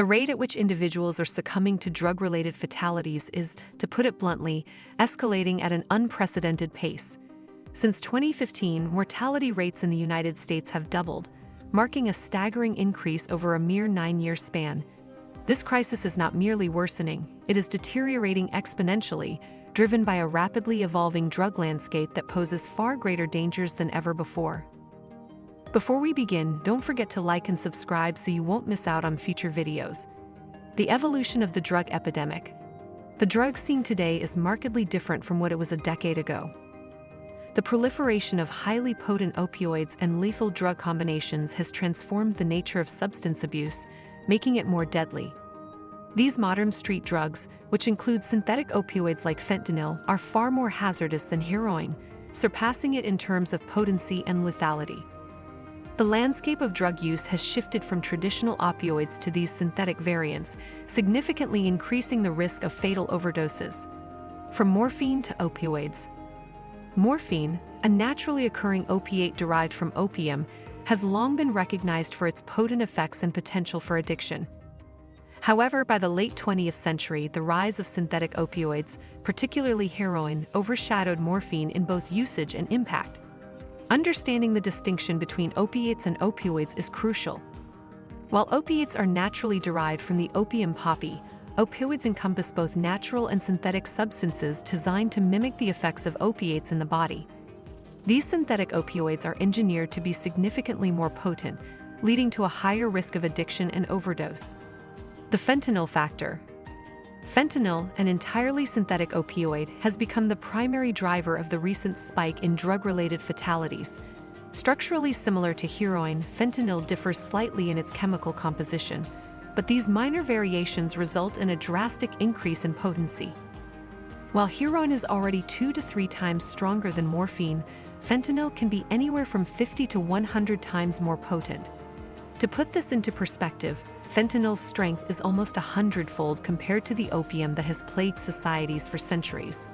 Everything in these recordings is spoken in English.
The rate at which individuals are succumbing to drug-related fatalities is, to put it bluntly, escalating at an unprecedented pace. Since 2015, mortality rates in the United States have doubled, marking a staggering increase over a mere 9-year span. This crisis is not merely worsening, it is deteriorating exponentially, driven by a rapidly evolving drug landscape that poses far greater dangers than ever before. Before we begin, don't forget to like and subscribe so you won't miss out on future videos. The evolution of the drug epidemic. The drug scene today is markedly different from what it was a decade ago. The proliferation of highly potent opioids and lethal drug combinations has transformed the nature of substance abuse, making it more deadly. These modern street drugs, which include synthetic opioids like fentanyl, are far more hazardous than heroin, surpassing it in terms of potency and lethality. The landscape of drug use has shifted from traditional opioids to these synthetic variants, significantly increasing the risk of fatal overdoses. From morphine to opioids. Morphine, a naturally occurring opiate derived from opium, has long been recognized for its potent effects and potential for addiction. However, by the late 20th century, the rise of synthetic opioids, particularly heroin, overshadowed morphine in both usage and impact. Understanding the distinction between opiates and opioids is crucial. While opiates are naturally derived from the opium poppy, opioids encompass both natural and synthetic substances designed to mimic the effects of opiates in the body. These synthetic opioids are engineered to be significantly more potent, leading to a higher risk of addiction and overdose. The fentanyl factor. Fentanyl, an entirely synthetic opioid, has become the primary driver of the recent spike in drug-related fatalities. Structurally similar to heroin, fentanyl differs slightly in its chemical composition, but these minor variations result in a drastic increase in potency. While heroin is already 2 to 3 times stronger than morphine, fentanyl can be anywhere from 50 to 100 times more potent. To put this into perspective, fentanyl's strength is almost 100-fold compared to the opium that has plagued societies for centuries.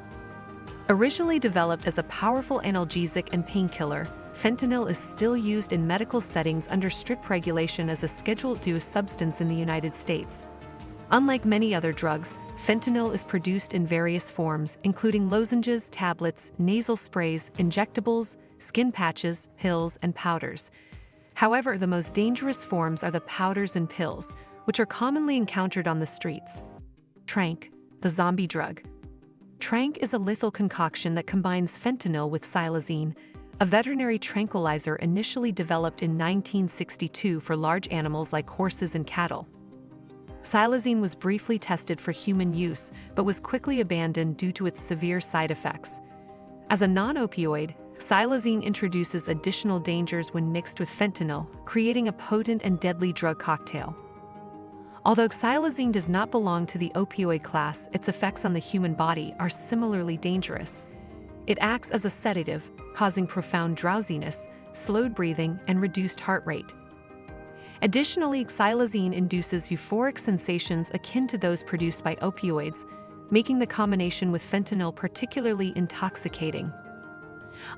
Originally developed as a powerful analgesic and painkiller, fentanyl is still used in medical settings under strict regulation as a Schedule II substance in the United States. Unlike many other drugs, fentanyl is produced in various forms, including lozenges, tablets, nasal sprays, injectables, skin patches, pills, and powders. However, the most dangerous forms are the powders and pills, which are commonly encountered on the streets. Tranq, the zombie drug. Tranq is a lethal concoction that combines fentanyl with xylazine, a veterinary tranquilizer initially developed in 1962 for large animals like horses and cattle. Xylazine was briefly tested for human use, but was quickly abandoned due to its severe side effects. As a non-opioid, xylazine introduces additional dangers when mixed with fentanyl, creating a potent and deadly drug cocktail. Although xylazine does not belong to the opioid class, its effects on the human body are similarly dangerous. It acts as a sedative, causing profound drowsiness, slowed breathing, and reduced heart rate. Additionally, xylazine induces euphoric sensations akin to those produced by opioids, making the combination with fentanyl particularly intoxicating.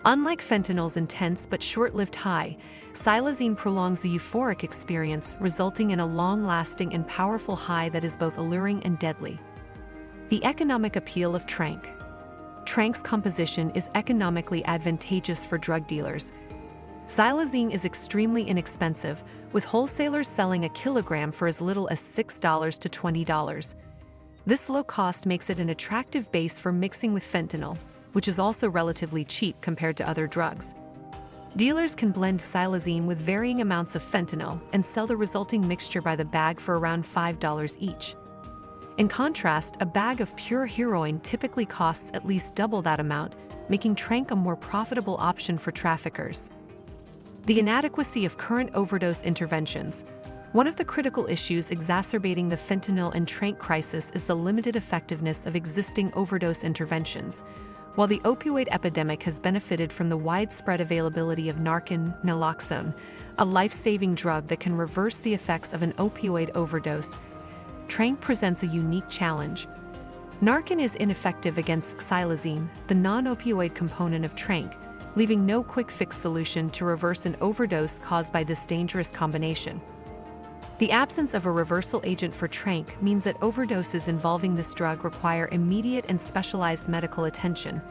Unlike fentanyl's intense but short-lived high, xylazine prolongs the euphoric experience, resulting in a long-lasting and powerful high that is both alluring and deadly. The economic appeal of Tranq. Tranq's composition is economically advantageous for drug dealers. Xylazine is extremely inexpensive, with wholesalers selling a kilogram for as little as $6 to $20. This low cost makes it an attractive base for mixing with fentanyl, which is also relatively cheap compared to other drugs. Dealers can blend xylazine with varying amounts of fentanyl and sell the resulting mixture by the bag for around $5 each. In contrast, a bag of pure heroin typically costs at least double that amount, making Tranq a more profitable option for traffickers. The inadequacy of current overdose interventions. One of the critical issues exacerbating the fentanyl and Tranq crisis is the limited effectiveness of existing overdose interventions. While the opioid epidemic has benefited from the widespread availability of Narcan, naloxone, a life-saving drug that can reverse the effects of an opioid overdose, Tranq presents a unique challenge. Narcan is ineffective against xylazine, the non-opioid component of Tranq, leaving no quick-fix solution to reverse an overdose caused by this dangerous combination. The absence of a reversal agent for tranq means that overdoses involving this drug require immediate and specialized medical attention.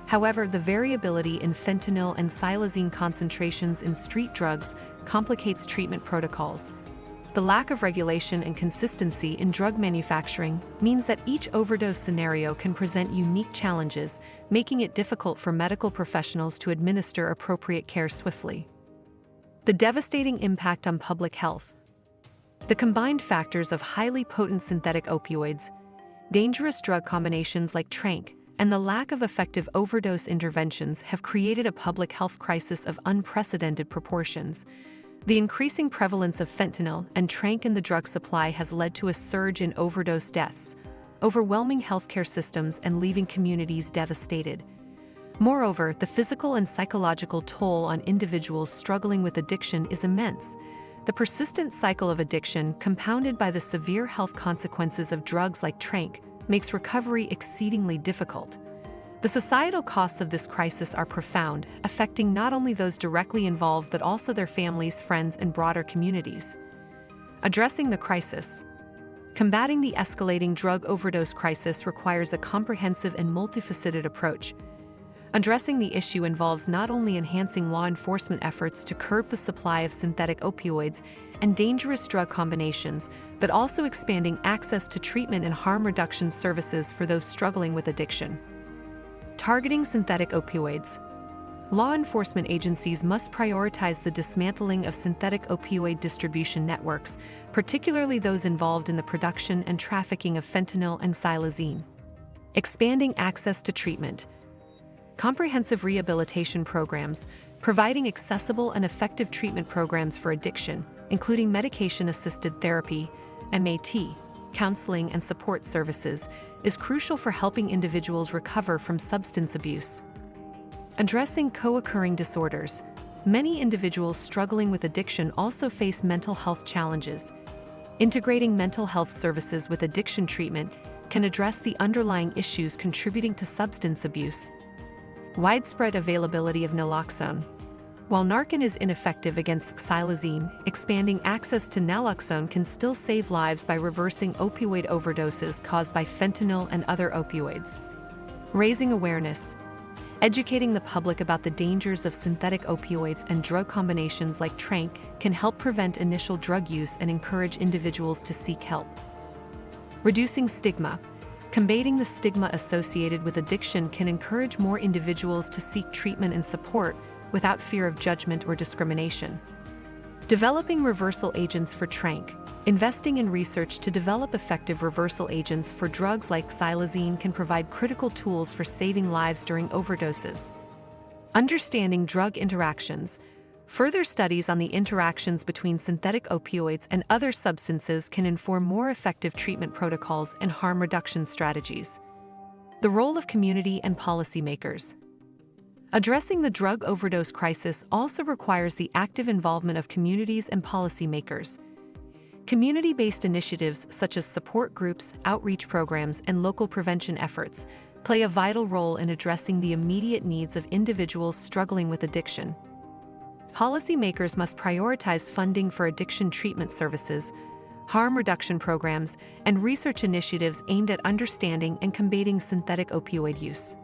However, the variability in fentanyl and xylazine concentrations in street drugs complicates treatment protocols. The lack of regulation and consistency in drug manufacturing means that each overdose scenario can present unique challenges, making it difficult for medical professionals to administer appropriate care swiftly. The devastating impact on public health. The combined factors of highly potent synthetic opioids, dangerous drug combinations like tranq, and the lack of effective overdose interventions have created a public health crisis of unprecedented proportions. The increasing prevalence of fentanyl and tranq in the drug supply has led to a surge in overdose deaths, overwhelming healthcare systems and leaving communities devastated. Moreover, the physical and psychological toll on individuals struggling with addiction is immense. The persistent cycle of addiction, compounded by the severe health consequences of drugs like tranq, makes recovery exceedingly difficult. The societal costs of this crisis are profound, affecting not only those directly involved but also their families, friends, and broader communities. Addressing the crisis. Combating the escalating drug overdose crisis requires a comprehensive and multifaceted approach. Addressing the issue involves not only enhancing law enforcement efforts to curb the supply of synthetic opioids and dangerous drug combinations, but also expanding access to treatment and harm reduction services for those struggling with addiction. Targeting synthetic opioids. Law enforcement agencies must prioritize the dismantling of synthetic opioid distribution networks, particularly those involved in the production and trafficking of fentanyl and xylazine. Expanding access to treatment. Comprehensive rehabilitation programs, providing accessible and effective treatment programs for addiction, including medication-assisted therapy, MAT, counseling and support services, is crucial for helping individuals recover from substance abuse. Addressing co-occurring disorders. Many individuals struggling with addiction also face mental health challenges. Integrating mental health services with addiction treatment can address the underlying issues contributing to substance abuse. Widespread availability of naloxone. While Narcan is ineffective against xylazine, expanding access to naloxone can still save lives by reversing opioid overdoses caused by fentanyl and other opioids. Raising awareness. Educating the public about the dangers of synthetic opioids and drug combinations like tranq can help prevent initial drug use and encourage individuals to seek help. Reducing stigma. Combating the stigma associated with addiction can encourage more individuals to seek treatment and support without fear of judgment or discrimination. Developing reversal agents for tranq. Investing in research to develop effective reversal agents for drugs like xylazine can provide critical tools for saving lives during overdoses. Understanding drug interactions. Further studies on the interactions between synthetic opioids and other substances can inform more effective treatment protocols and harm reduction strategies. The role of community and policymakers. Addressing the drug overdose crisis also requires the active involvement of communities and policymakers. Community-based initiatives such as support groups, outreach programs, and local prevention efforts play a vital role in addressing the immediate needs of individuals struggling with addiction. Policymakers must prioritize funding for addiction treatment services, harm reduction programs, and research initiatives aimed at understanding and combating synthetic opioid use.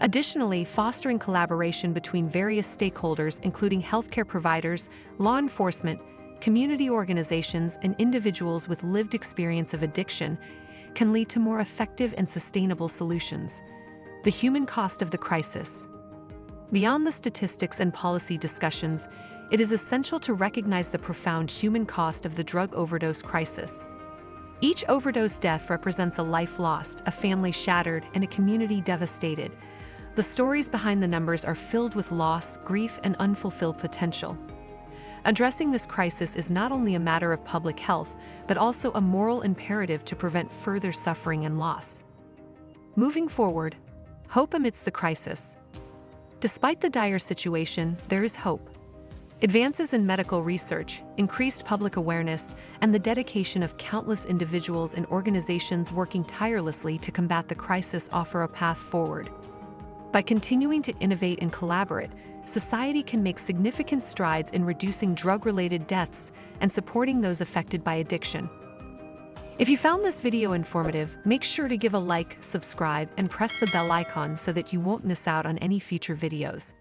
Additionally, fostering collaboration between various stakeholders, including healthcare providers, law enforcement, community organizations, and individuals with lived experience of addiction, can lead to more effective and sustainable solutions. The human cost of the crisis. Beyond the statistics and policy discussions, it is essential to recognize the profound human cost of the drug overdose crisis. Each overdose death represents a life lost, a family shattered, and a community devastated. The stories behind the numbers are filled with loss, grief, and unfulfilled potential. Addressing this crisis is not only a matter of public health, but also a moral imperative to prevent further suffering and loss. Moving forward, hope amidst the crisis. Despite the dire situation, there is hope. Advances in medical research, increased public awareness, and the dedication of countless individuals and organizations working tirelessly to combat the crisis offer a path forward. By continuing to innovate and collaborate, society can make significant strides in reducing drug-related deaths and supporting those affected by addiction. If you found this video informative, make sure to give a like, subscribe, and press the bell icon so that you won't miss out on any future videos.